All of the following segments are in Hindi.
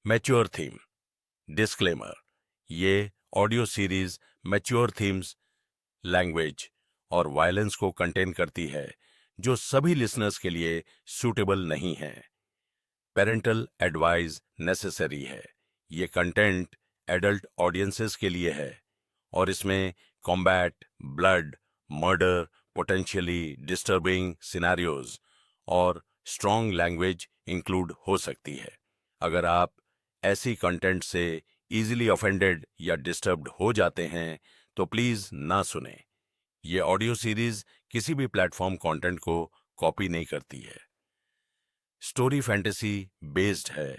Mature theme. डिस्क्लेमर, ये audio series mature themes, language और वायलेंस को कंटेन करती है जो सभी लिसनर्स के लिए सूटेबल नहीं है। पेरेंटल एडवाइस नेसेसरी है। ये कंटेंट एडल्ट ऑडियंसेस के लिए है और इसमें combat, blood, murder, potentially disturbing scenarios और स्ट्रॉन्ग लैंग्वेज इंक्लूड हो सकती है। अगर आप ऐसी कंटेंट से इजीली ऑफेंडेड या डिस्टर्ब्ड हो जाते हैं तो प्लीज ना सुने। ये ऑडियो सीरीज किसी भी प्लेटफॉर्म कंटेंट को कॉपी नहीं करती है। स्टोरी फैंटेसी बेस्ड है।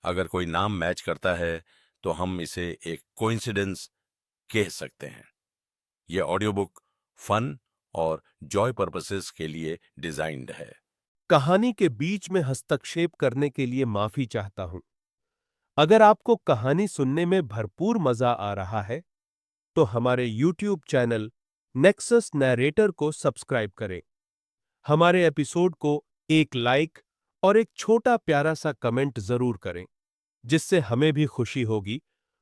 अगर कोई नाम मैच करता है तो हम इसे एक कोइंसिडेंस कह सकते हैं। यह ऑडियो बुक फन और जॉय पर्पसेस के लिए डिजाइन्ड है। कहानी के बीच में हस्तक्षेप करने के लिए माफी चाहता हूं। अगर आपको कहानी सुनने में भरपूर मजा आ रहा है तो हमारे YouTube चैनल नेक्सस नैरेटर को सब्सक्राइब करें। हमारे एपिसोड को एक लाइक और एक छोटा प्यारा सा कमेंट जरूर करें, जिससे हमें भी खुशी होगी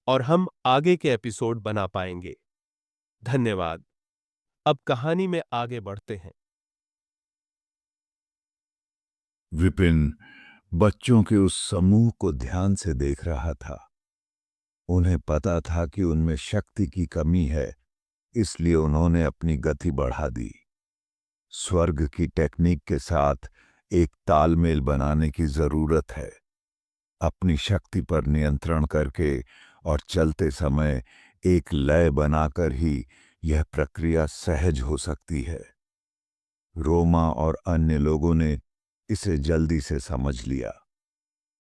और हम आगे के एपिसोड बना पाएंगे। धन्यवाद। अब कहानी में आगे बढ़ते हैं। विपिन बच्चों के उस समूह को ध्यान से देख रहा था। उन्हें पता था कि उनमें शक्ति की कमी है, इसलिए उन्होंने अपनी गति बढ़ा दी। स्वर्ग की टेक्निक के साथ एक तालमेल बनाने की जरूरत है। अपनी शक्ति पर नियंत्रण करके और चलते समय एक लय बनाकर ही यह प्रक्रिया सहज हो सकती है। रोमा और अन्य लोगों ने इसे जल्दी से समझ लिया।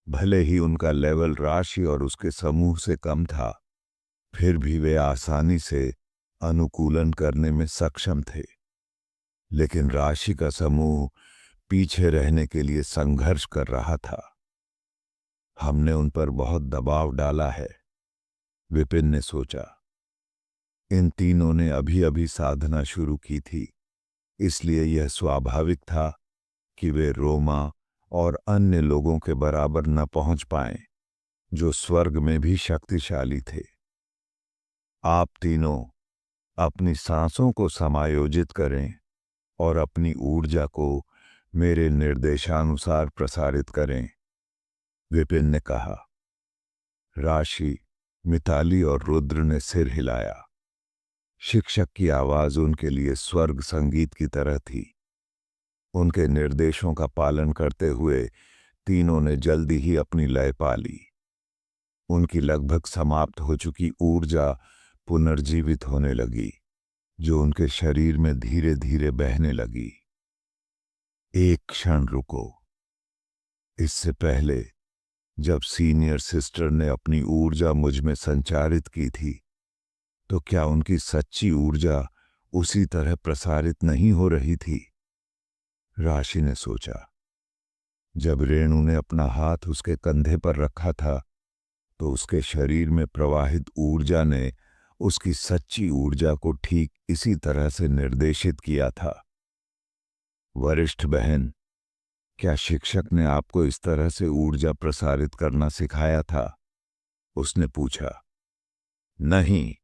भले ही उनका लेवल राशि और उसके समूह से कम था, फिर भी वे आसानी से अनुकूलन करने में सक्षम थे। लेकिन राशि का समूह पीछे रहने के लिए संघर्ष कर रहा था। हमने उन पर बहुत दबाव डाला है, विपिन ने सोचा। इन तीनों ने अभी अभी साधना शुरू की थी, इसलिए यह स्वाभाविक था कि वे रोमा और अन्य लोगों के बराबर न पहुंच पाएं, जो स्वर्ग में भी शक्तिशाली थे। आप तीनों अपनी सांसों को समायोजित करें और अपनी ऊर्जा को मेरे निर्देशानुसार प्रसारित करें, विपिन ने कहा। राशि, मिताली और रुद्र ने सिर हिलाया। शिक्षक की आवाज उनके लिए स्वर्ग संगीत की तरह थी। उनके निर्देशों का पालन करते हुए तीनों ने जल्दी ही अपनी लय पा ली। उनकी लगभग समाप्त हो चुकी ऊर्जा पुनर्जीवित होने लगी, जो उनके शरीर में धीरे धीरे बहने लगी। एक क्षण रुको। इससे पहले जब सीनियर सिस्टर ने अपनी ऊर्जा मुझ में संचारित की थी, तो क्या उनकी सच्ची ऊर्जा उसी तरह प्रसारित नहीं हो रही थी? राशि ने सोचा। जब रेणु ने अपना हाथ उसके कंधे पर रखा था, तो उसके शरीर में प्रवाहित ऊर्जा ने उसकी सच्ची ऊर्जा को ठीक इसी तरह से निर्देशित किया था। वरिष्ठ बहन, क्या शिक्षक ने आपको इस तरह से ऊर्जा प्रसारित करना सिखाया था? उसने पूछा। नहीं,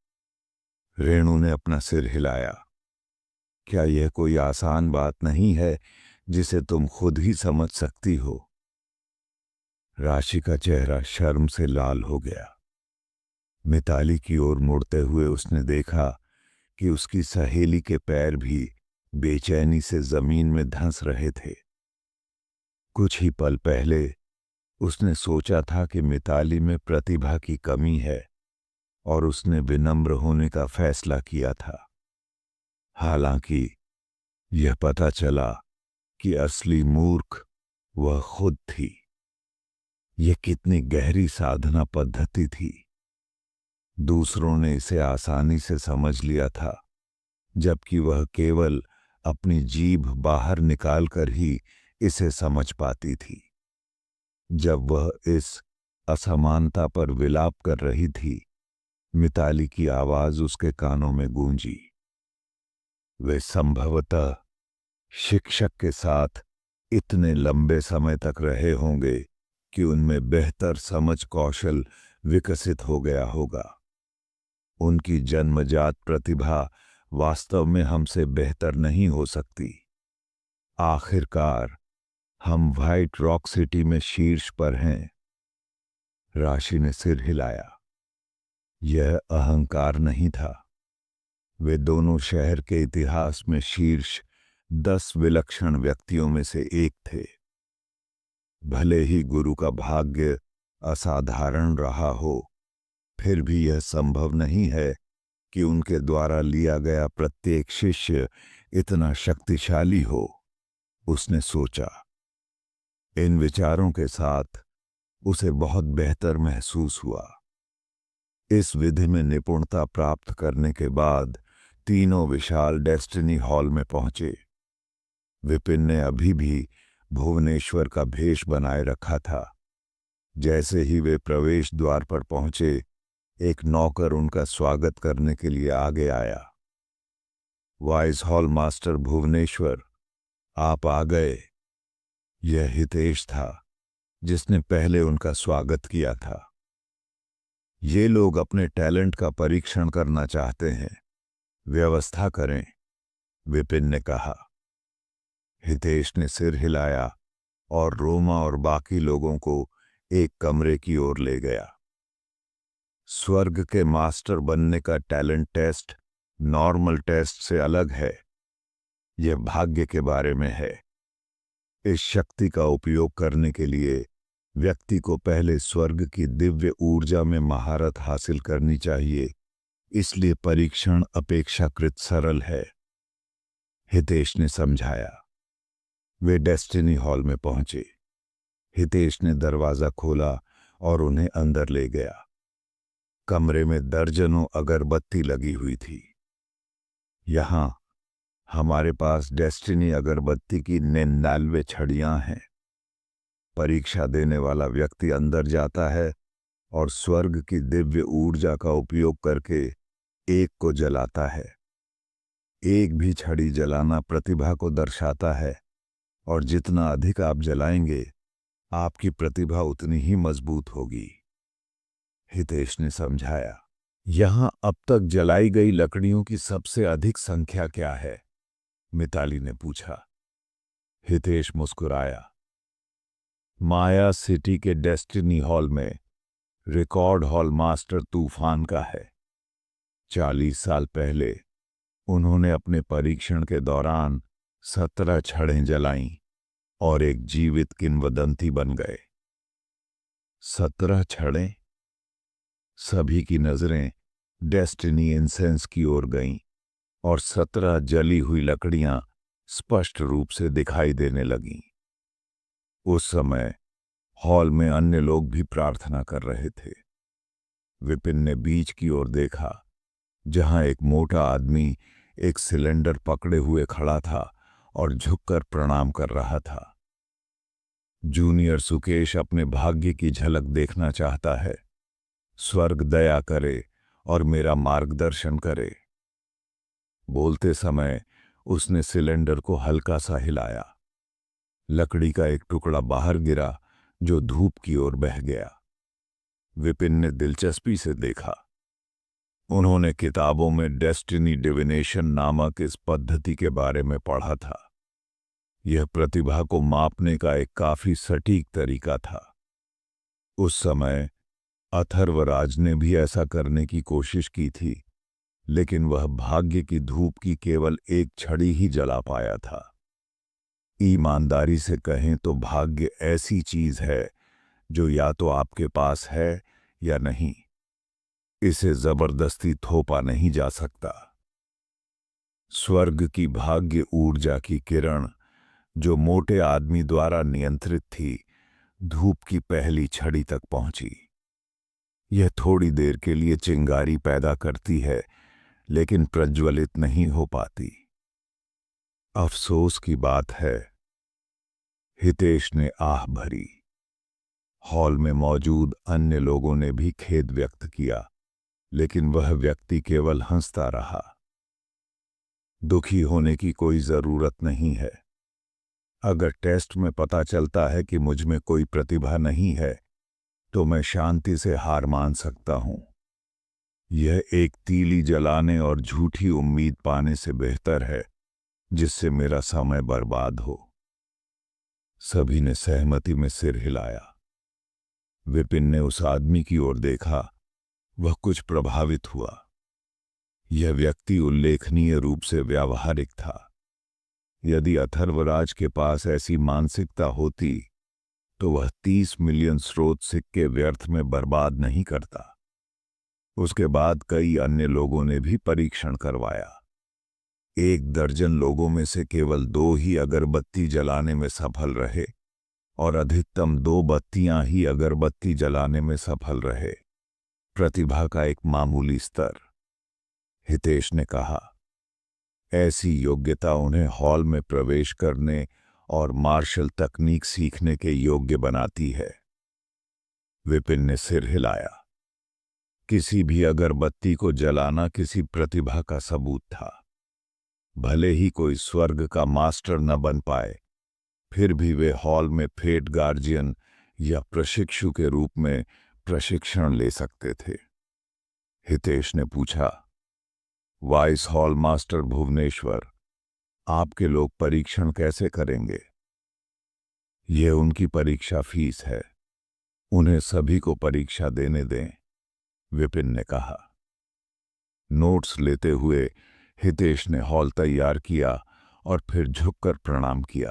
रेणु ने अपना सिर हिलाया। क्या यह कोई आसान बात नहीं है जिसे तुम खुद ही समझ सकती हो? राशि का चेहरा शर्म से लाल हो गया। मिताली की ओर मुड़ते हुए उसने देखा कि उसकी सहेली के पैर भी बेचैनी से जमीन में धंस रहे थे। कुछ ही पल पहले उसने सोचा था कि मिताली में प्रतिभा की कमी है और उसने विनम्र होने का फैसला किया था। हालांकि यह पता चला कि असली मूर्ख वह खुद थी। यह कितनी गहरी साधना पद्धति थी। दूसरों ने इसे आसानी से समझ लिया था, जबकि वह केवल अपनी जीभ बाहर निकालकर ही इसे समझ पाती थी। जब वह इस असमानता पर विलाप कर रही थी, मिताली की आवाज उसके कानों में गूंजी। वे संभवतः शिक्षक के साथ इतने लंबे समय तक रहे होंगे कि उनमें बेहतर समझ कौशल विकसित हो गया होगा। उनकी जन्मजात प्रतिभा वास्तव में हमसे बेहतर नहीं हो सकती। आखिरकार हम व्हाइट रॉक सिटी में शीर्ष पर हैं। राशि ने सिर हिलाया। यह अहंकार नहीं था। वे दोनों शहर के इतिहास में शीर्ष 10 विलक्षण व्यक्तियों में से एक थे। भले ही गुरु का भाग्य असाधारण रहा हो, फिर भी यह संभव नहीं है कि उनके द्वारा लिया गया प्रत्येक शिष्य इतना शक्तिशाली हो। उसने सोचा। इन विचारों के साथ उसे बहुत बेहतर महसूस हुआ। इस विधि में निपुणता प्राप्त करने के बाद तीनों विशाल डेस्टिनी हॉल में पहुंचे। विपिन ने अभी भी भुवनेश्वर का भेष बनाए रखा था। जैसे ही वे प्रवेश द्वार पर पहुंचे, एक नौकर उनका स्वागत करने के लिए आगे आया। वाइस हॉल मास्टर भुवनेश्वर, आप आ गए। यह हितेश था, जिसने पहले उनका स्वागत किया था। ये लोग अपने टैलेंट का परीक्षण करना चाहते हैं, व्यवस्था करें, विपिन ने कहा। हितेश ने सिर हिलाया और रोमा और बाकी लोगों को एक कमरे की ओर ले गया। स्वर्ग के मास्टर बनने का टैलेंट टेस्ट नॉर्मल टेस्ट से अलग है। यह भाग्य के बारे में है। इस शक्ति का उपयोग करने के लिए व्यक्ति को पहले स्वर्ग की दिव्य ऊर्जा में महारत हासिल करनी चाहिए, इसलिए परीक्षण अपेक्षाकृत सरल है, हितेश ने समझाया। वे डेस्टिनी हॉल में पहुंचे। हितेश ने दरवाजा खोला और उन्हें अंदर ले गया। कमरे में दर्जनों अगरबत्ती लगी हुई थी। यहां हमारे पास डेस्टिनी अगरबत्ती की 99 छड़ियां हैं। परीक्षा देने वाला व्यक्ति अंदर जाता है और स्वर्ग की दिव्य ऊर्जा का उपयोग करके एक को जलाता है। एक भी छड़ी जलाना प्रतिभा को दर्शाता है, और जितना अधिक आप जलाएंगे, आपकी प्रतिभा उतनी ही मजबूत होगी, हितेश ने समझाया। यहां अब तक जलाई गई लकड़ियों की सबसे अधिक संख्या क्या है? मिताली ने पूछा। हितेश मुस्कुराया। माया सिटी के डेस्टिनी हॉल में रिकॉर्ड हॉल मास्टर तूफान का है। 40 साल पहले उन्होंने अपने परीक्षण के दौरान 17 छड़ें जलाईं और एक जीवित किंवदंती बन गए। 17 छड़ें? सभी की नजरें डेस्टिनी इंसेंस की ओर गईं और 17 जली हुई लकड़ियां स्पष्ट रूप से दिखाई देने लगीं। उस समय हॉल में अन्य लोग भी प्रार्थना कर रहे थे। विपिन ने बीच की ओर देखा, जहां एक मोटा आदमी एक सिलेंडर पकड़े हुए खड़ा था और झुककर प्रणाम कर रहा था। जूनियर सुकेश अपने भाग्य की झलक देखना चाहता है। स्वर्ग दया करे और मेरा मार्गदर्शन करे। बोलते समय उसने सिलेंडर को हल्का सा हिलाया। लकड़ी का एक टुकड़ा बाहर गिरा, जो धूप की ओर बह गया। विपिन ने दिलचस्पी से देखा। उन्होंने किताबों में डेस्टिनी डिविनेशन नामक इस पद्धति के बारे में पढ़ा था। यह प्रतिभा को मापने का एक काफी सटीक तरीका था। उस समय अथर्वराज ने भी ऐसा करने की कोशिश की थी, लेकिन वह भाग्य की धूप की केवल एक छड़ी ही जला पाया था। ईमानदारी से कहें तो भाग्य ऐसी चीज है जो या तो आपके पास है या नहीं। इसे जबरदस्ती थोपा नहीं जा सकता। स्वर्ग की भाग्य ऊर्जा की किरण, जो मोटे आदमी द्वारा नियंत्रित थी, धूप की पहली छड़ी तक पहुंची। यह थोड़ी देर के लिए चिंगारी पैदा करती है, लेकिन प्रज्वलित नहीं हो पाती। अफसोस की बात है, हितेश ने आह भरी। हॉल में मौजूद अन्य लोगों ने भी खेद व्यक्त किया, लेकिन वह व्यक्ति केवल हंसता रहा। दुखी होने की कोई जरूरत नहीं है। अगर टेस्ट में पता चलता है कि मुझ में कोई प्रतिभा नहीं है तो मैं शांति से हार मान सकता हूं। यह एक तीली जलाने और झूठी उम्मीद पाने से बेहतर है जिससे मेरा समय बर्बाद हो। सभी ने सहमति में सिर हिलाया। विपिन ने उस आदमी की ओर देखा। वह कुछ प्रभावित हुआ। यह व्यक्ति उल्लेखनीय रूप से व्यावहारिक था। यदि अथर्वराज के पास ऐसी मानसिकता होती तो वह 30 मिलियन स्रोत सिक्के व्यर्थ में बर्बाद नहीं करता। उसके बाद कई अन्य लोगों ने भी परीक्षण करवाया। 1 दर्जन लोगों में से केवल 2 ही अगरबत्ती जलाने में सफल रहे और अधिकतम 2 बत्तियां ही अगरबत्ती जलाने में सफल रहे। प्रतिभा का एक मामूली स्तर, हितेश ने कहा। ऐसी योग्यता उन्हें हॉल में प्रवेश करने और मार्शल तकनीक सीखने के योग्य बनाती है। विपिन ने सिर हिलाया। किसी भी अगरबत्ती को जलाना किसी प्रतिभा का सबूत था। भले ही कोई स्वर्ग का मास्टर न बन पाए, फिर भी वे हॉल में फेट गार्जियन या प्रशिक्षु के रूप में प्रशिक्षण ले सकते थे। हितेश ने पूछा, वाइस हॉल मास्टर भुवनेश्वर, आपके लोग परीक्षण कैसे करेंगे? यह उनकी परीक्षा फीस है, उन्हें सभी को परीक्षा देने दें, विपिन ने कहा। नोट्स लेते हुए हितेश ने हॉल तैयार किया और फिर झुककर प्रणाम किया।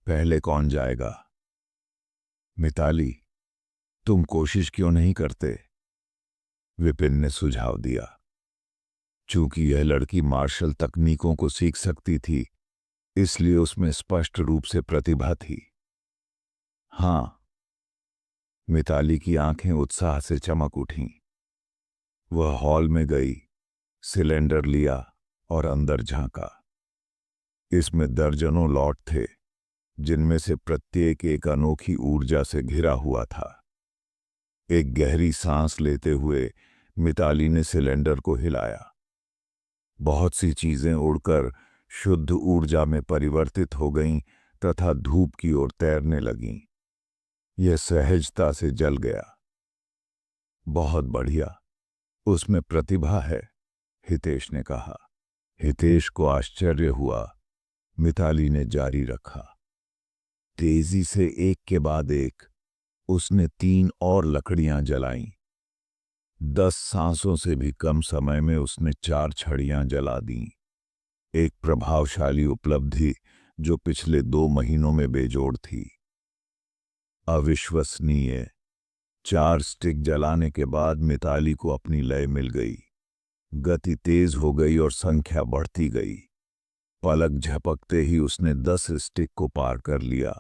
पहले कौन जाएगा? मिताली, तुम कोशिश क्यों नहीं करते? विपिन ने सुझाव दिया। चूंकि यह लड़की मार्शल तकनीकों को सीख सकती थी, इसलिए उसमें स्पष्ट रूप से प्रतिभा थी। हां, मिताली की आंखें उत्साह से चमक उठीं। वह हॉल में गई, सिलेंडर लिया और अंदर झांका। इसमें दर्जनों लॉट थे, जिनमें से प्रत्येक एक अनोखी ऊर्जा से घिरा हुआ था। एक गहरी सांस लेते हुए मिताली ने सिलेंडर को हिलाया। बहुत सी चीजें उड़कर शुद्ध ऊर्जा में परिवर्तित हो गईं तथा धूप की ओर तैरने लगीं। यह सहजता से जल गया। बहुत बढ़िया, उसमें प्रतिभा है, हितेश ने कहा। हितेश को आश्चर्य हुआ। मिताली ने जारी रखा। तेजी से एक के बाद एक उसने 3 और लकड़ियां जलाईं। 10 सांसों से भी कम समय में उसने 4 छड़ियां जला दीं। एक प्रभावशाली उपलब्धि जो पिछले 2 महीनों में बेजोड़ थी। अविश्वसनीय। 4 स्टिक जलाने के बाद मिताली को अपनी लय मिल गई। गति तेज हो गई और संख्या बढ़ती गई। पलक झपकते ही उसने 10 स्टिक को पार कर लिया।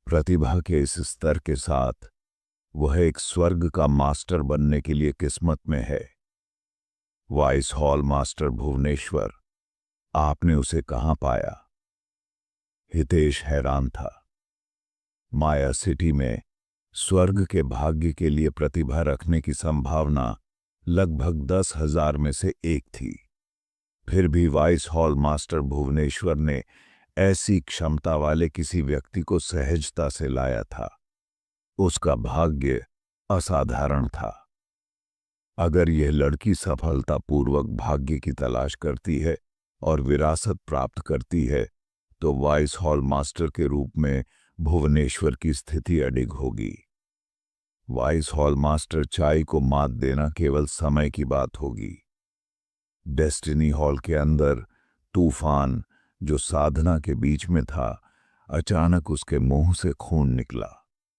प्रतिभा के इस स्तर के साथ वह एक स्वर्ग का मास्टर बनने के लिए किस्मत में है। वाइस हॉल मास्टर भुवनेश्वर, आपने उसे कहां पाया? हितेश हैरान था। माया सिटी में स्वर्ग के भाग्य के लिए प्रतिभा रखने की संभावना लगभग 10,000 में से एक थी। फिर भी वाइस हॉल मास्टर भुवनेश्वर ने ऐसी क्षमता वाले किसी व्यक्ति को सहजता से लाया था। उसका भाग्य असाधारण था। अगर यह लड़की सफलतापूर्वक भाग्य की तलाश करती है और विरासत प्राप्त करती है तो वाइस हॉल मास्टर के रूप में भुवनेश्वर की स्थिति अडिग होगी। वाइस हॉल मास्टर चाय को मात देना केवल समय की बात होगी। डेस्टिनी हॉल के अंदर तूफान, जो साधना के बीच में था, अचानक उसके मुंह से खून निकला।